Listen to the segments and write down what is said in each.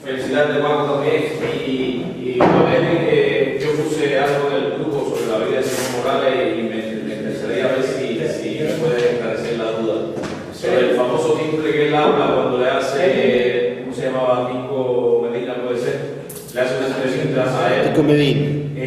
Felicidades, Paco, también. Y también yo puse algo en el grupo sobre la vida de Simón Morales y me interesaría ver si me puede esclarecer la duda. Sobre el famoso timbre que él habla cuando le hace, ¿cómo se llamaba? Tico Medina, puede ser. Le hace una entrevista a él. Tico Medina,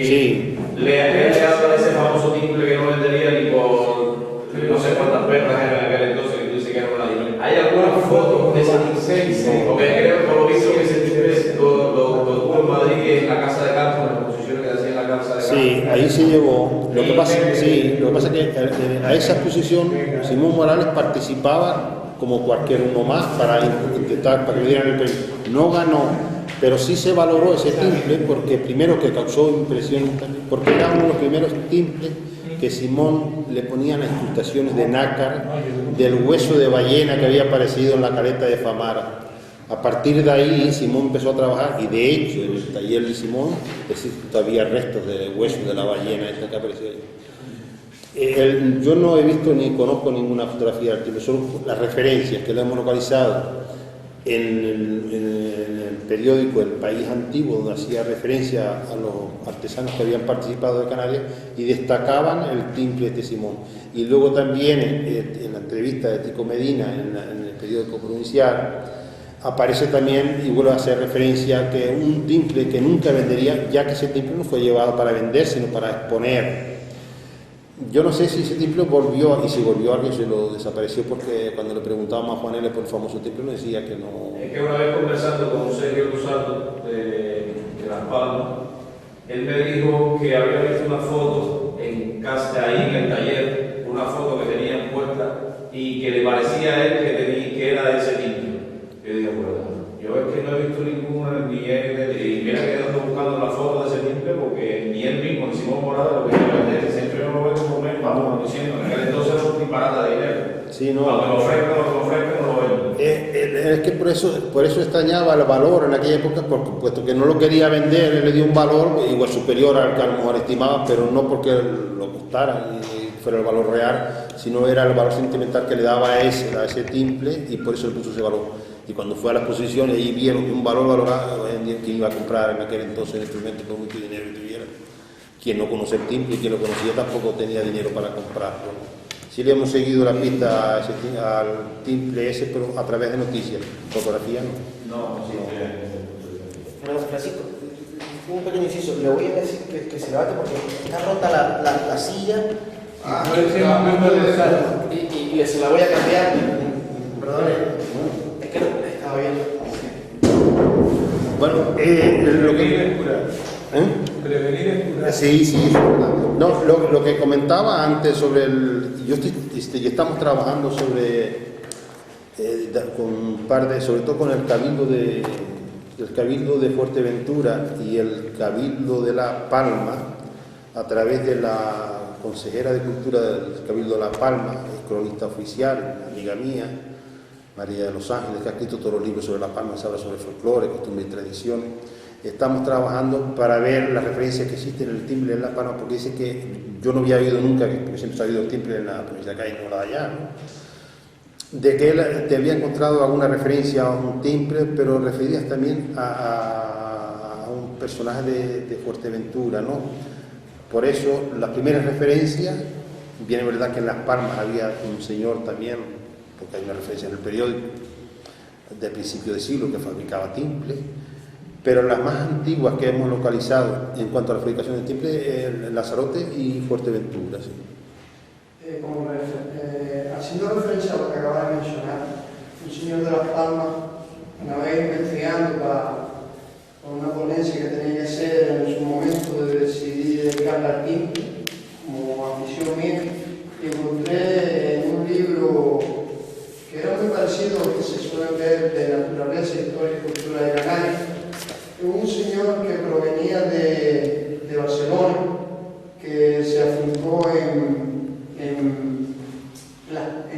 sí. Le habla de ese famoso timbre que no vendería ni por no sé cuántas perras en aquel entonces que tú dices que era una dinero. ¿Hay alguna foto de ese timbre? Porque creo por lo visto que ese timbre lo tuvo en Madrid, que es la casa de campo, en las exposiciones que hacía en la casa de campo. Sí, ahí se llevó. Lo que pasa es que a esa exposición Simón Morales participaba como cualquier uno más para intentar para que le dieran el premio. No ganó, pero sí se valoró ese timbre porque primero que causó impresión, porque era uno de los primeros timbres que Simón le ponía las incrustaciones de nácar del hueso de ballena que había aparecido en la caleta de Famara. A partir de ahí Simón empezó a trabajar y de hecho en el taller de Simón existen todavía restos de hueso de la ballena esa que apareció ahí. Yo no he visto ni conozco ninguna fotografía del timbre, solo las referencias que le hemos localizado en el periódico El País Antiguo, donde hacía referencia a los artesanos que habían participado de Canarias y destacaban el timbre de Simón. Y luego también en la entrevista de Tico Medina en el periódico provincial aparece también y vuelve a hacer referencia a que un timbre que nunca vendería, ya que ese timbre no fue llevado para vender, sino para exponer. Yo no sé si ese timbre volvió, y si volvió alguien se lo desapareció, porque cuando le preguntábamos a Juan L. por el famoso timbre, nos decía que no. Es que una vez conversando con Sergio Luzardo de Las Palmas, él me dijo que había visto una foto en casa, ahí en el taller, una foto que tenía puesta y que le parecía a él que era de ese timbre. Yo digo, bueno, yo es que no he visto ninguna, ni él, y mira que ando buscando la foto de ese timbre porque ni él mismo, ni Simón Morales, lo que yo siempre no lo veo como mes, vamos diciendo, en aquel entonces era un disparate de dinero. Sí, no. Cuando lo ofrezcan, no lo venden. Es que por eso extrañaba el valor en aquella época, porque puesto que no lo quería vender, él le dio un valor igual superior al que a lo mejor estimaba, pero no porque lo costara y fuera el valor real, sino era el valor sentimental que le daba a ese timbre y por eso le puso ese valor. Y cuando fue a la exposición y ahí vieron un valor valorado, quien iba a comprar en aquel entonces el instrumento por mucho dinero que tuviera. Quien no conocía el timbre y quien lo conocía tampoco tenía dinero para comprarlo. Sí le hemos seguido la pista al timbre ese, pero a través de noticias. Fotografía no. No, sí, Bueno, Francisco, un pequeño inciso. Le voy a decir que se levante porque está rota la silla. Y se la voy a cambiar. Perdón. Es que no estaba bien. Bueno, lo que... Prevenir es curar. Sí. No, lo que comentaba antes sobre estamos trabajando sobre con un par de, sobre todo con el cabildo de Fuerteventura y el cabildo de La Palma, a través de la consejera de Cultura del Cabildo de La Palma, cronista oficial, amiga mía, María de los Ángeles, que ha escrito todos los libros sobre La Palma, se habla sobre folclore, costumbre y tradiciones. Estamos trabajando para ver las referencias que existen en el timbre de La Palma, porque dice que yo no había oído nunca, porque siempre se ha oído el timbre en la provincia de acá y no la de allá, ¿no? De que él te había encontrado alguna referencia a un timbre, pero referidas también a un personaje de Fuerteventura, ¿no? Por eso, las primeras referencias, bien es verdad que en Las Palmas había un señor también, porque hay una referencia en el periódico, de principio de siglo, que fabricaba timbres, pero las más antiguas que hemos localizado en cuanto a la fabricación de timbres, Lanzarote y Fuerteventura. Sí. Haciendo referencia a lo que acaba de mencionar, un señor de Las Palmas, una vez investigando para una ponencia que tenía que hacer en su momento de decidir dedicarle al timbre, como afición mía, encontré en un libro que era muy parecido a lo que se suele ver de naturaleza, historia y cultura de Canarias, un señor que provenía de Barcelona, que se afincó en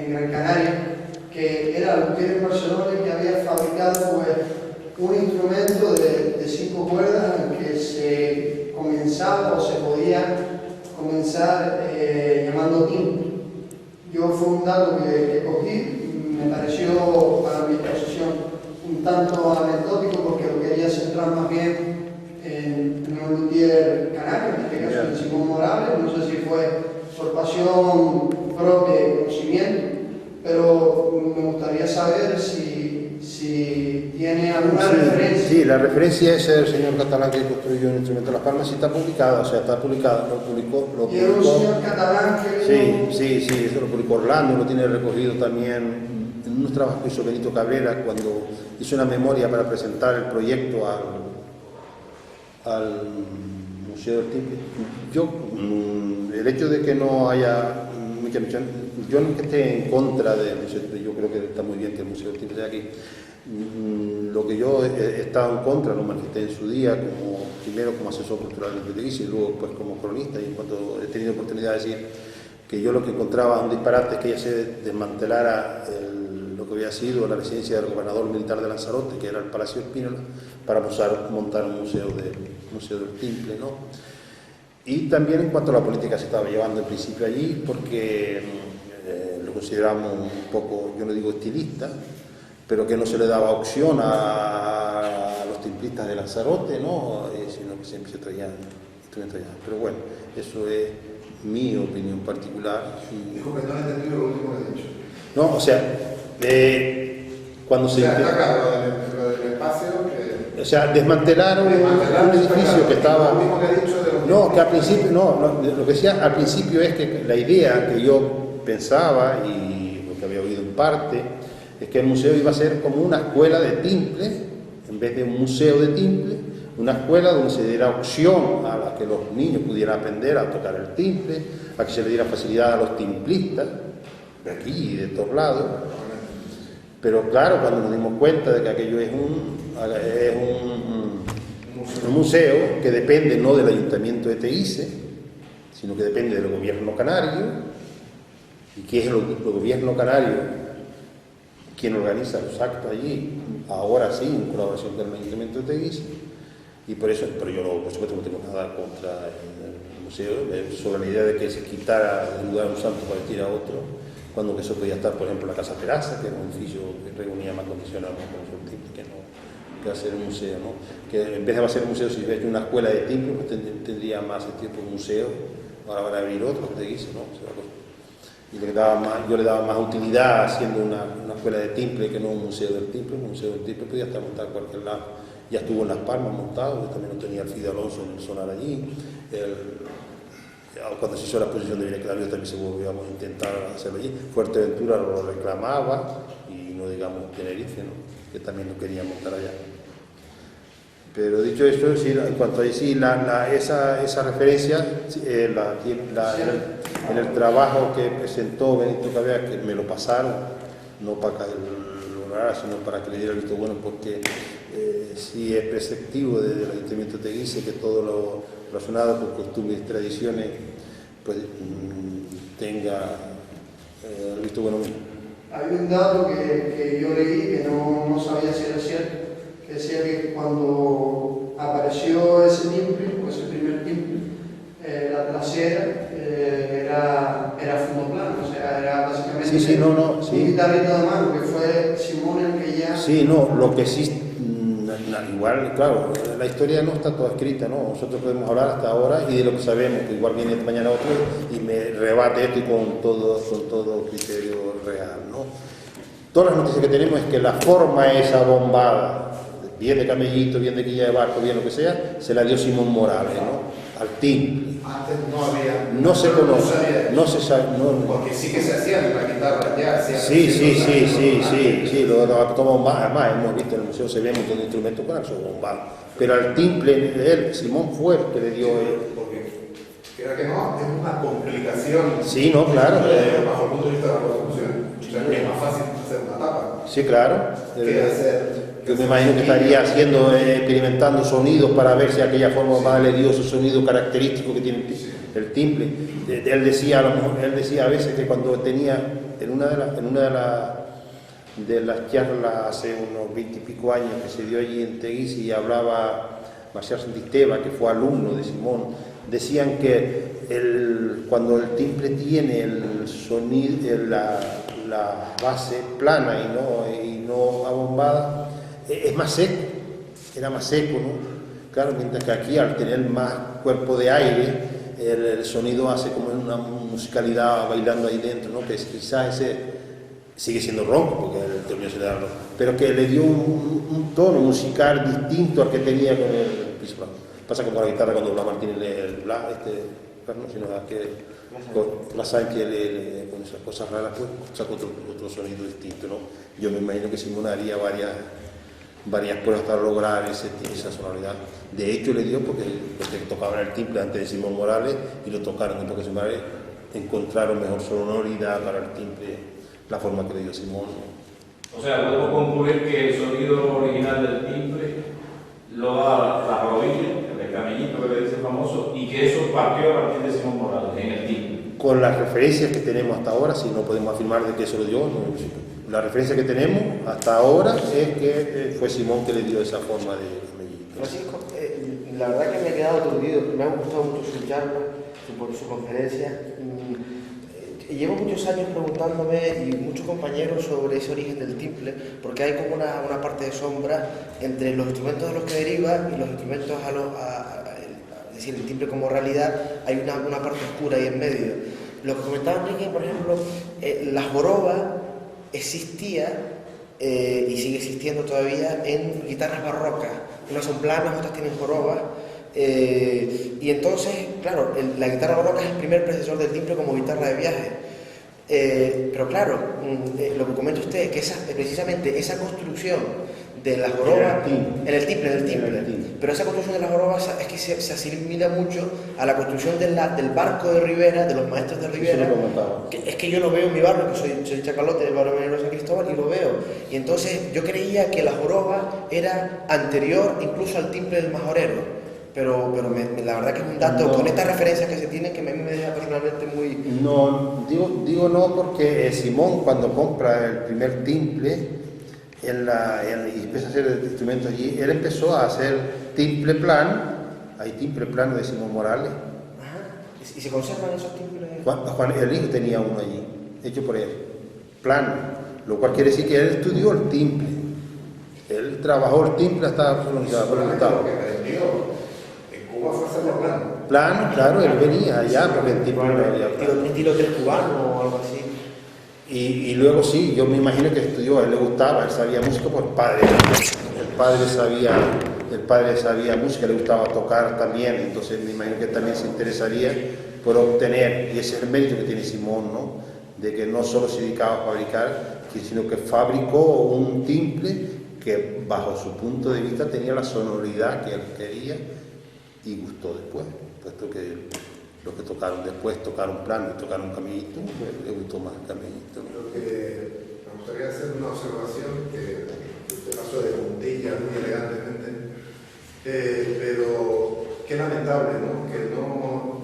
Gran Canaria, que era alquilero en Barcelona y que había fabricado pues, un instrumento de 5 cuerdas en que se comenzaba o se podía comenzar llamando timbre. Yo fue un dato que cogí, me pareció para mi exposición un tanto anecdótico porque lo que un luthier canario, en este caso de Simón Morales, no sé si fue por pasión propia y conocimiento, pero me gustaría saber si tiene alguna referencia. Sí, la referencia es el señor catalán que construyó un instrumento de Las Palmas y está publicada, o sea, está publicada, lo publicó. Y era un señor catalán que... Sí, eso lo publicó Orlando, lo tiene recogido también en unos trabajos que hizo Benito Cabrera cuando hizo una memoria para presentar el proyecto al Museo del Timple. El hecho de que no haya mucha misión, yo no es que esté en contra del museo, yo creo que está muy bien que el Museo del Timple esté aquí. Lo que yo he estado en contra, lo manifesté en su día, primero como asesor cultural de Teguise y luego pues como cronista, y en cuanto he tenido oportunidad de decir que yo lo que encontraba un disparate es que ya se desmantelara lo que había sido la residencia del gobernador militar de Lanzarote, que era el Palacio Espínola, para montar un museo del Timple, ¿no? Y también en cuanto a la política se estaba llevando en principio allí, porque lo consideramos un poco, yo no digo estilista, pero que no se le daba opción a los timplistas de Lanzarote, ¿no? Sino que siempre se traían instrumentos allá. Pero bueno, eso es mi opinión particular. Dijo que no he entendido lo último que he dicho. No, o sea, cuando se... Está claro, lo del espacio que... O sea, desmantelaron un edificio que estaba... Lo mismo que he dicho de los... No, que al principio, lo que decía al principio es que la idea que yo pensaba, y lo que había oído en parte, es que el museo iba a ser como una escuela de timple, en vez de un museo de timple, una escuela donde se diera opción a la que los niños pudieran aprender a tocar el timple, a que se le diera facilidad a los timplistas, de aquí y de todos lados. Pero claro, cuando nos dimos cuenta de que aquello es un museo que depende no del Ayuntamiento de Teguise, sino que depende del gobierno canario, y que es el gobierno canario quien organiza los actos allí, ahora sí, en colaboración con el Ayuntamiento de Teguise, y por eso, pero yo por supuesto no tengo nada contra el museo, sobre la idea de que se quitara de lugar un santo para vestir a otro, cuando eso podía estar, por ejemplo, la Casa Peraza, que era un edificio que reunía más condiciones que hacer un museo, ¿no? Que en vez de hacer un museo, si hubiera hecho una escuela de timple, pues tendría más tiempo un museo, ahora van a abrir otros, Teguise, ¿no? Y yo le daba más utilidad haciendo una escuela de timple que no un museo del timple. Un museo del timple podía estar montado en cualquier lado. Ya estuvo en Las Palmas montado, yo también lo tenía Alfide Alonso en el sonar allí. Cuando se hizo la exposición de Vineclavio también se volvió a intentar hacerlo allí. Fuerteventura lo reclamaba, y no digamos Tenerife, ¿no? Que también lo quería montar allá. Pero dicho esto, sí, en cuanto a sí, esa referencia, en el trabajo que presentó Benito Cabrera, que me lo pasaron, no para que lo lograra, sino para que le diera el visto bueno, porque sí es preceptivo desde el Ayuntamiento de Teguise que todo lo relacionado con costumbres y tradiciones pues tenga el visto bueno mismo. Hay un dato que yo leí que no sabía si era cierto, que decía que cuando apareció ese timple, o ese primer timple, la trasera era fundoplano, o sea, era básicamente un guitarrito de mano, que fue Simón el que ya... Sí, no, lo que sí, igual, claro, la historia no está toda escrita, ¿no? Nosotros podemos hablar hasta ahora y de lo que sabemos, que igual viene mañana otro y me rebate esto y con todo criterio real, ¿no? Todas las noticias que tenemos es que la forma esa bombada, bien de camellito, bien de quilla de barco, bien lo que sea, se la dio Simón Morales, ¿no? Al timple. Antes no había... No se conoce, no se sabe... Porque sí que se hacían en la guitarra ya. Sí, lo tomamos más, además hemos visto en el museo, se ve un montón de instrumentos con eso bombado. Pero al timple, Simón fue el que le dio... Porque, creo que no, es una complicación. Sí, no, claro. Bajo el punto de vista de la construcción. O sea, que es más fácil hacer una tapa. Sí, claro. Que hacer... Yo me imagino que estaría experimentando sonidos para ver si aquella forma le dio su sonido característico que tiene el timple. Él decía a veces que cuando tenía, en una de las charlas hace unos 20 y pico años que se dio allí en Teguise y hablaba Marcial Santisteba, que fue alumno de Simón, decían que cuando el timple tiene el sonido, la base plana y no abombada, es más seco, era más seco, ¿no? Claro, mientras que aquí al tener más cuerpo de aire, el sonido hace como una musicalidad bailando ahí dentro, ¿no? Que quizás ese sigue siendo ronco, porque el término se le da ronco, pero que le dio un tono musical distinto al que tenía con el piso plano. Pasa como la guitarra cuando Blas Martínez no, sino que la Sánchez con esas cosas raras, pues saca otro sonido distinto, ¿no? Yo me imagino que Simón haría varias pruebas para lograr esa sonoridad. De hecho le dio porque tocaban el timple antes de Simón Morales y lo tocaron después que Simón Morales encontraron mejor sonoridad para el timple, la forma que le dio Simón, ¿no? O sea, podemos concluir que el sonido original del timbre lo da la rodilla, el camellito que le dice famoso, y que eso partió a partir de Simón Morales en el timbre. Con las referencias que tenemos hasta ahora, si no podemos afirmar de que eso lo dio, no, la referencia que tenemos hasta ahora es que fue Simón que le dio esa forma de camellito. Francisco, la verdad que me he quedado aturdido, me ha gustado mucho su charla, su conferencia. Llevo muchos años preguntándome y muchos compañeros sobre ese origen del timple, porque hay como una parte de sombra entre los instrumentos de los que deriva y los instrumentos es decir, el timple como realidad, hay una parte oscura ahí en medio. Lo que comentaba Enrique, por ejemplo, la joroba existía y sigue existiendo todavía en guitarras barrocas. Unas son planas, otras tienen jorobas. Y entonces, claro, la guitarra barroca es el primer predecesor del timbre como guitarra de viaje. Pero claro, lo que comenta usted, que precisamente esa construcción de la joroba en el timbre, pero esa construcción de la joroba es que se asimila mucho a la construcción del barco de Rivera, de los maestros de Rivera. Es que yo lo veo en mi barrio, que soy chacalote del barrio Minero de San Cristóbal, y lo veo. Y entonces yo creía que la joroba era anterior incluso al timbre del majorero. Pero la verdad que es un dato, con estas referencias que se tienen, que a mí me deja personalmente muy... No, digo no porque Simón cuando compra el primer timple y empieza a hacer instrumentos allí, él empezó a hacer timple plano, hay timple plano de Simón Morales. Ajá. ¿Y se conservan esos timbres? Juan el hijo tenía uno allí, hecho por él, plano, lo cual quiere decir que él estudió el timple, él trabajó el timple hasta por el Estado. Cuba fue hacerlo plano. Plano, claro, él venía allá porque el timple no había plano. Estilo del cubano o algo así. Y luego sí, yo me imagino que estudió, a él le gustaba, él sabía música por el padre. El padre sabía música, le gustaba tocar también, entonces me imagino que también se interesaría por obtener, y ese es el mérito que tiene Simón, ¿no? De que no solo se dedicaba a fabricar, sino que fabricó un timple que bajo su punto de vista tenía la sonoridad que él quería y gustó después, puesto que los que tocaron después tocaron plano y tocaron camellito, pues le gustó más el camellito. Lo que me gustaría hacer una observación que usted pasó de puntilla muy elegantemente, pero qué lamentable, ¿no?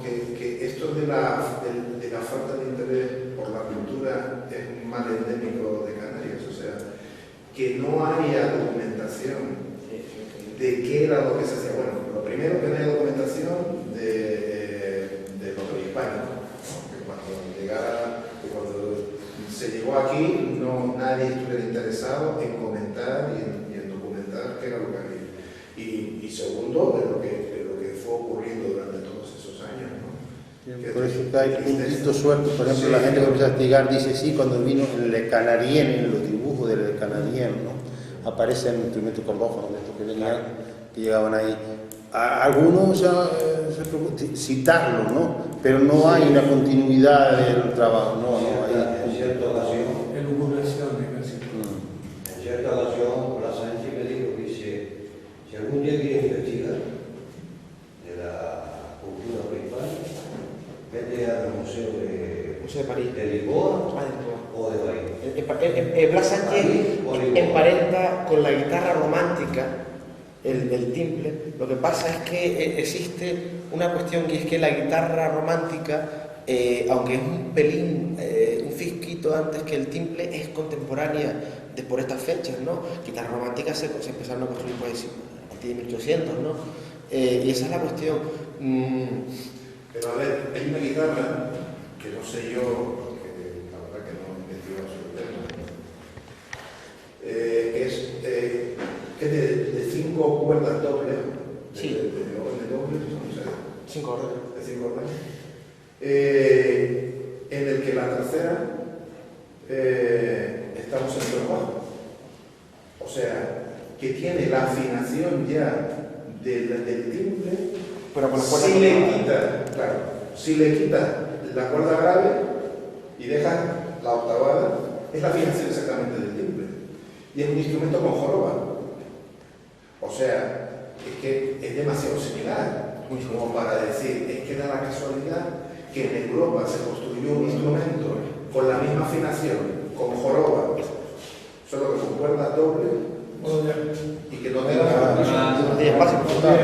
Que esto de la falta de interés por la cultura es un mal endémico de Canarias, o sea, que no haya documentación de qué era lo que se hacía. Bueno, lo primero que no hay documentación de los prehispanos, ¿no? Que cuando se llegó aquí nadie estuviera interesado en comentar y en documentar qué era lo que había. Y segundo, de lo que fue ocurriendo durante todos esos años, ¿no? Por eso hay puntitos sueltos, por ejemplo, sí, la gente que empieza a investigar dice sí, cuando vino el Le Canarien, en los dibujos del Le Canarien, ¿no? Aparecen instrumentos cordófonos de estos que venían, que llegaban ahí. Algunos se preocupan citarlos, ¿no? Pero no hay una continuidad del trabajo, no hay. En cierta ocasión, En cierta ocasión, la Sánchez me dijo, dice, si algún día quieres investigar de la cultura prehispánica, vete al Museo de París. De Lisboa o de París. Blas Sánchez emparenta con la guitarra romántica el timple. Lo que pasa es que existe una cuestión, y es que la guitarra romántica, aunque es un pelín, un fisquito antes que el timple, es contemporánea por estas fechas, ¿no? Guitarra romántica se empezaron a construir pues, a partir de 1800, ¿no? Y esa es la cuestión. Pero a ver, hay una guitarra que no sé yo, porque la verdad que no he investigado sobre el tema, es de 5 cuerdas dobles Sí. de orden doble, son 5 órdenes. de 5 órdenes, en el que la tercera estamos en do bajo. O sea, que tiene la afinación ya del timbre, Pero con la cuerda si le cortada. quita, claro, si le quita la cuerda grave y deja la octavada, es la afinación exactamente del timbre. Y es un instrumento con joroba. O sea, es que es demasiado similar, como para decir, es que da la casualidad que en Europa se construyó un instrumento con la misma afinación, con joroba, solo que con cuerdas dobles, y que no tenga... No tiene espacio para cortar.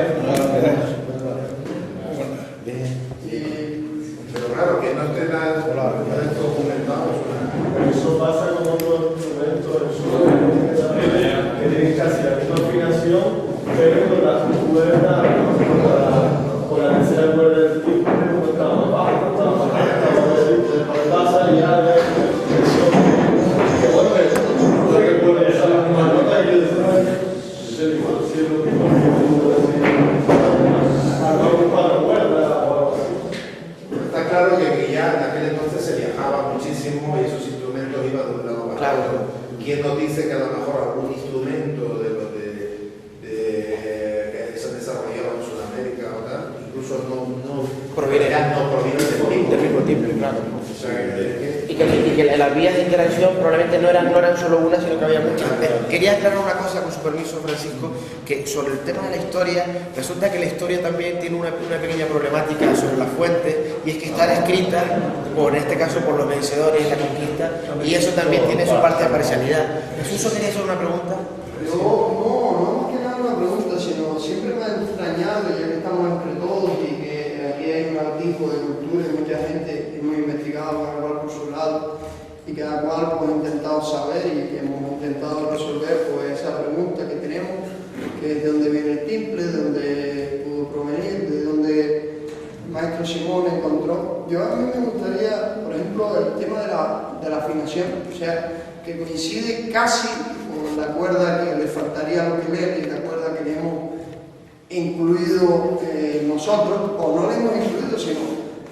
Pero claro, que no esté nada documentado. Eso pasa con otros instrumentos que tienen casi la misma afinación, pero con la cuerda, con la tercera cuerda del timbre, como estaba más bajo, estaba más alto, pasa ya de expresión. Que bueno, que puede esa la misma nota y yo decía, es el igual, si es lo mismo que para cuerda o algo así. Está claro que ya en aquel entonces se viajaba muchísimo y esos instrumentos iban de un lado para Claro. otro. ¿Quién nos dice que a lo mejor algún instrumento de los que se desarrollaron en Sudamérica o tal, incluso no Proviene del mismo timbre, claro. O sea, que- Y que las vías de interacción probablemente no eran solo una, sino que había muchas. Quería aclarar una cosa, con su permiso, Francisco, que sobre el tema de la historia, resulta que la historia también tiene una pequeña problemática sobre la fuente, y es que están escritas, en este caso por los vencedores en la conquista, y eso también tiene su parte de parcialidad. Jesús, ¿quería hacer una pregunta? No más que nada una pregunta, sino siempre me ha extrañado, ya que estamos entre todos y que aquí hay un tipo de cultura y mucha gente hemos investigado cada cual por su lado y cada cual pues, ha intentado saber y que hemos intentado resolver pues, esa pregunta que tenemos, que es de dónde viene el timbre, de dónde pudo provenir, de dónde el maestro Simón encontró. Yo a mí me gustaría, por ejemplo, el tema de la afinación, o sea, que coincide casi con la cuerda que le faltaría a lo que leer y la cuerda que le hemos incluido nosotros, o no le hemos incluido, sino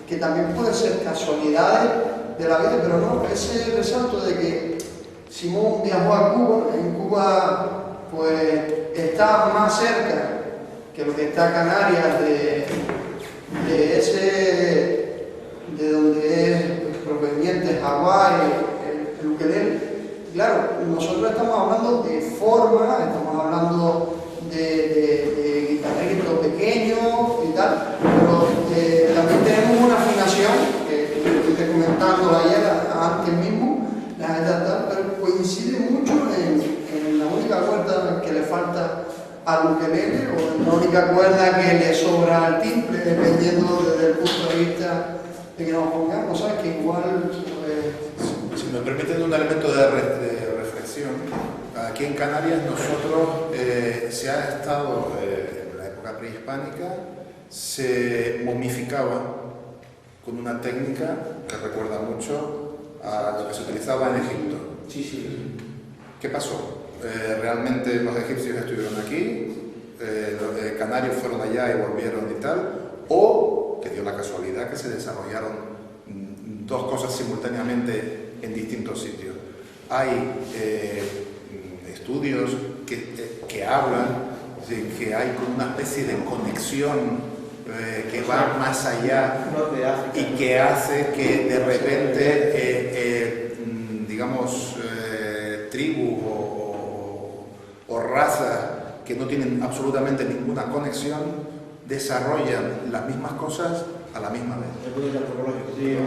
que también puede ser casualidades de la vida, pero no, ese resalto de que Simón viajó a Cuba, en Cuba pues está más cerca que lo que está Canarias de donde es proveniente Hawái, el ukelele. Claro, nosotros estamos hablando de forma, estamos hablando de guitarritos pequeños y tal, pero también tenemos una afinación que estoy comentando ayer, antes mismo, pero coincide mucho en la única cuerda que le falta al ukelele o la única cuerda que le sobra al timbre, dependiendo desde el punto de vista de que nos pongamos, ¿sabes? Que igual... Si me permiten un elemento de reflexión, aquí en Canarias nosotros se ha estado, en la época prehispánica, se momificaba con una técnica que recuerda mucho a lo que se utilizaba en Egipto. Sí. ¿Qué pasó? Realmente los egipcios estuvieron aquí, los canarios fueron allá y volvieron y tal, o que dio la casualidad que se desarrollaron dos cosas simultáneamente en distintos sitios. Hay estudios que hablan de que hay como una especie de conexión que va más allá y que hace que de repente, digamos, tribus o razas que no tienen absolutamente ninguna conexión desarrollan las mismas cosas a la misma vez. Sí,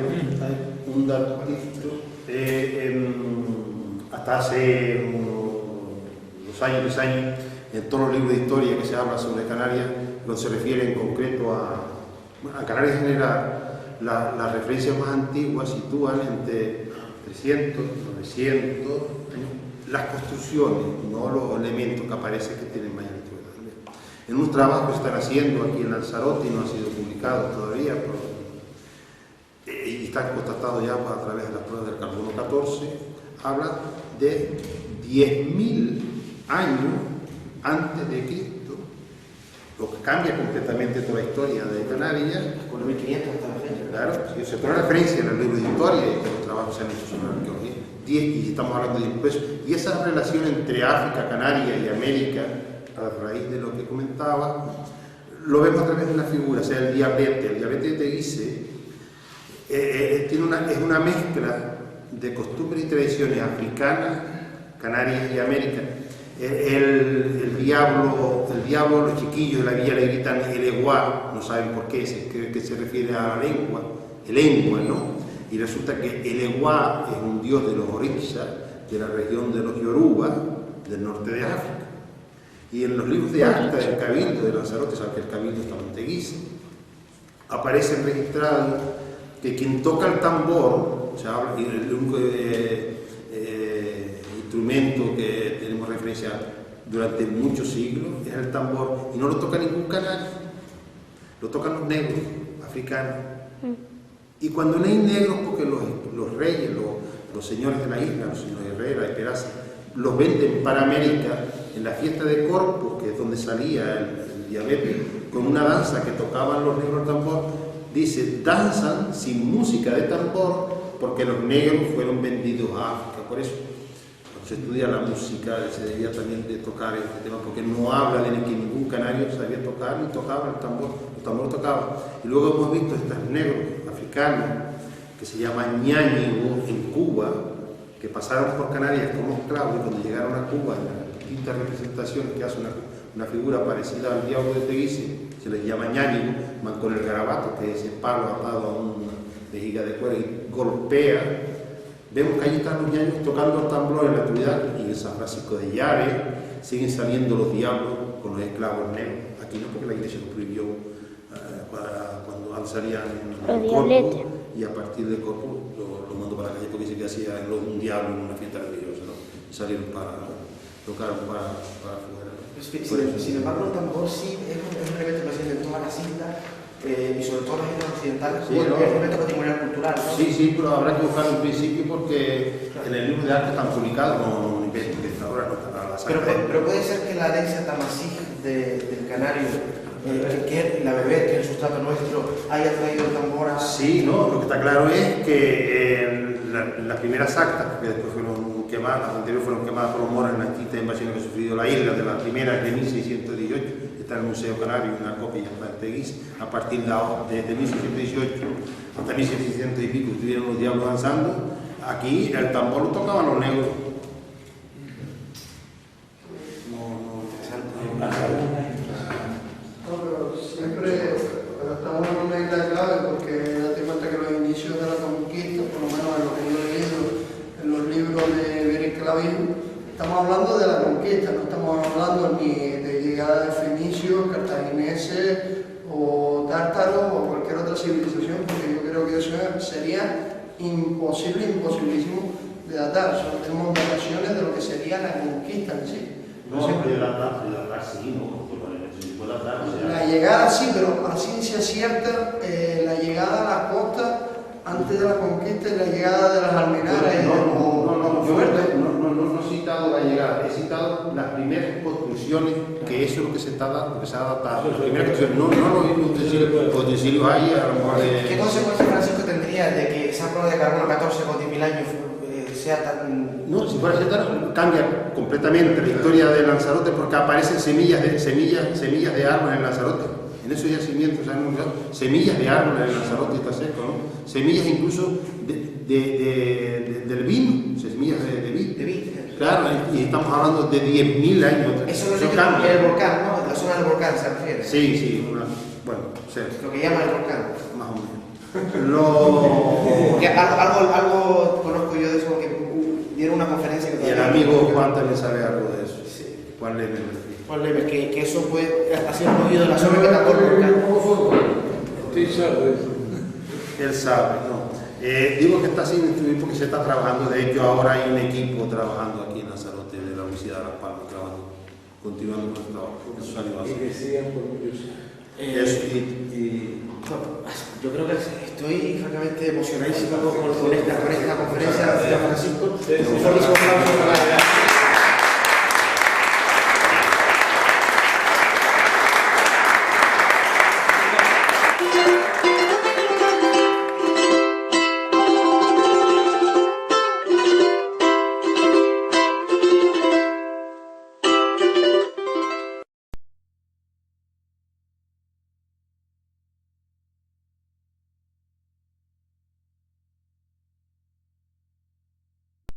hay un dato hasta hace unos años, 10 años, en todos los libros de historia que se habla sobre Canarias, no se refiere en concreto a Canarias en general. Las referencias más antiguas sitúan entre 300 y 900 años las construcciones, no los elementos que aparecen que tienen mayor antigüedad. En unos trabajos que están haciendo aquí en Lanzarote, y no han sido publicados todavía, y están constatados ya a través de las pruebas del carbono 14, hablan de 10.000 años antes de Cristo, lo que cambia completamente toda la historia de Canarias. Con el 1500 hasta la fecha. Claro, sí, se pone referencia en el libro de historia y los trabajos se han hecho sobre arqueología. Y estamos hablando de impuestos. Y esa relación entre África, Canarias y América, a raíz de lo que comentaba, lo vemos a través de una figura, o sea, el diablete. El diablete de Teguise es una mezcla de costumbres y tradiciones africanas, Canarias y América. El diablo, los chiquillos de la villa le gritan el eguá, no saben por qué, creen que se refiere a la lengua, el lengua, ¿no? Y resulta que el eguá es un dios de los orixas, de la región de los Yoruba, del norte de África. Y en los libros de acta del Cabildo de Lanzarote, sabe que el Cabildo está en Teguise, aparece registrado que quien toca el tambor, o sea, el único instrumento que tenemos referencia durante muchos siglos es el tambor, y no lo toca ningún canario, lo tocan los negros africanos. Y cuando no hay negros, porque los reyes, los señores de la isla, los señores Herrera y Peraza, los venden para América en la fiesta de Corpus, que es donde salía el diablete, con una danza que tocaban los negros al tambor, dice, danzan sin música de tambor porque los negros fueron vendidos a África. Por eso, cuando se estudia la música, se debía también de tocar este tema, porque no habla de que ningún canario sabía tocar ni tocaba el tambor tocaba. Y luego hemos visto estos negros africanos que se llaman ñáñigos en Cuba, que pasaron por Canarias como esclavos, y cuando llegaron a Cuba, en las distintas representaciones que hace una figura parecida al diablo de Teguise, se les llama ñáñigo, van con el garabato, que es ese palo atado a una vejiga de cuero, y golpea. Vemos que allí están los ñáñigos tocando el tambor en la actualidad, y en San Francisco de Llave siguen saliendo los diablos con los esclavos negros. Aquí no, porque la iglesia lo prohibió cuando salían en Corpus, y a partir de Corpus lo mandó para la calle, porque dice que hacía un diablo en una fiesta religiosa, ¿no? Salieron tocaron para afuera. Sin embargo, el tambor sí es un elemento presente en todas las islas, y sobre todo las islas occidentales, sí, es un elemento patrimonial cultural, ¿no? Sí, pero habrá que buscarlo en principio, porque en el libro de arte están publicados, no ahora no está la saca. Pero puede ser que la herencia tamasí del canario, que la bebé, que es el sustrato nuestro, haya traído el tambor a... Sí, no, lo que está claro es que las primeras actas, que después fueron quemadas, las anteriores fueron quemadas por los moros en las distintas invasiones que ha sufrido la isla, de la primera de 1618, está en el Museo Canario, una copia ya está en Teguise, a partir de 1618 hasta 1600 y pico estuvieron los diablos danzando. Aquí el tambor lo tocaban los negros. Estamos en una isla clave porque date cuenta que los inicios de la conquista, por lo menos en lo que yo he leído en los libros de Beric Clavín, estamos hablando de la conquista, no estamos hablando ni de llegada de fenicios, cartagineses o tártaros o cualquier otra civilización, porque yo creo que eso sería imposibilísimo de datar. Solo tenemos dataciones de lo que sería la conquista en sí. La llegada sí, pero a ciencia cierta, la llegada a la costa antes de la conquista y la llegada de las almenaras no he citado la llegada, he citado las primeras construcciones, que eso es lo que se ha datado. Las primeras construcciones, no los utensilios ahí, a lo mejor de... ¿Qué consecuencia, Francisco, tendría de que esa prueba de carbono 14 con 10.000 años sea tan... No, si fuera cierto, cambia completamente la historia de Lanzarote, porque aparecen semillas de árboles en Lanzarote. En esos yacimientos se han encontrado semillas de árboles en Lanzarote, está seco, ¿no? Semillas incluso del vino, semillas de vid. Claro, y estamos hablando de 10.000 años. Eso es el volcán, ¿no? La zona del volcán se refiere. Sí, bueno, lo que llama el volcán. Más o menos. Porque algo conozco yo de eso, que dieron una conferencia que... Y el amigo Juan también sabe algo de eso. Sí. Juan Lemer, que eso fue hacia el movido de la zona que tapó el volcán. Él sabe, no. Digo que está sin instruir porque se está trabajando. De hecho, ahora hay un equipo trabajando aquí en Lanzarote de la Universidad de Las Palmas, continuando con el trabajo. Eso salió así. Y que sigan por muchos yo creo que estoy francamente emocionadísimo con esta conferencia de Francisco.